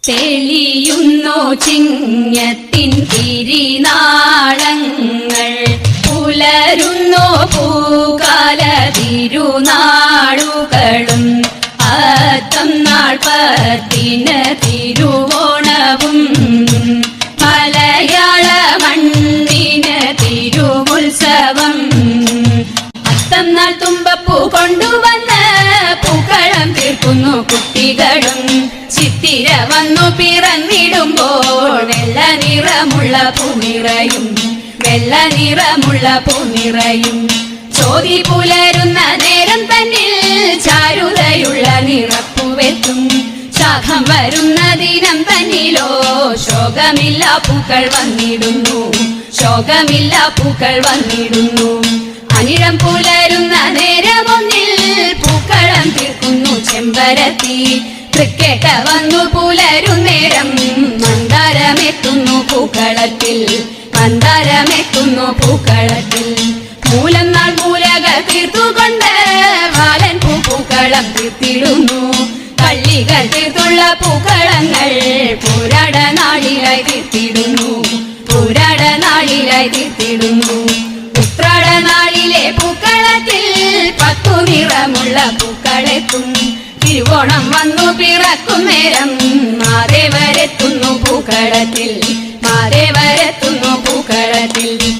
തെളിയുന്നു ചിങ്ങത്തിൻ തിരിനാളങ്ങൾ, പുലരുന്നു പൂകാല തിരുനാളുകളും, അത്തം നാൾ 10 തിരുവോണവും, മലയാള മണ്ണിന് തിരുവുത്സവം. അത്തം നാൾ തുമ്പപ്പൂ കൊണ്ടുവന്ന് പൂക്കളം തീർക്കുന്നു കുട്ടികളും, ചിത്തിര വന്നു പിറന്നിടുമ്പോൾ വെള്ള നിറമുള്ള പൂനിറയും, വെള്ള നിറമുള്ള പൂനിറയും. ചോതി പുലരുന്ന നേരം തന്നിൽ ചാരുതയുള്ള നിറപ്പുവെത്തും, ശാഖം വരുന്ന ദിനം തന്നിലോ ശോകമില്ല പൂക്കൾ വന്നിടുന്നു, ശോകമില്ല പൂക്കൾ വന്നിടുന്നു. അനിഴം പുലരുന്ന നേരമൊന്നിൽ പൂക്കളം തീർക്കുന്നു ചെമ്പരത്തി, തൃക്കേട്ട വന്നു പുലരുന്നേരം മന്ദാരമെത്തുന്നു പൂക്കളത്തിൽ, മന്ദാരമെത്തുന്നു പൂക്കളത്തിൽ. മൂലം നാൾ മൂലകൾ തീർത്തുകൊണ്ട് വാലൻ പൂക്കളം തീർത്തിടുന്നു, കള്ളികൾ തീർത്തുള്ള പൂക്കളങ്ങൾ പൂരാട നാളിലായി തീർത്തിടുന്നു, പൂരാട നാളിലായി തീർത്തിടുന്നു. ഉത്രാട നാളിലെ പൂക്കളത്തിൽ 10 നിറമുള്ള പൂക്കളെത്തും, തിരുവോണം വന്നു പിറക്കും നേരം മാതേവരെത്തുന്നു പൂക്കളത്തിൽ, മാതേവ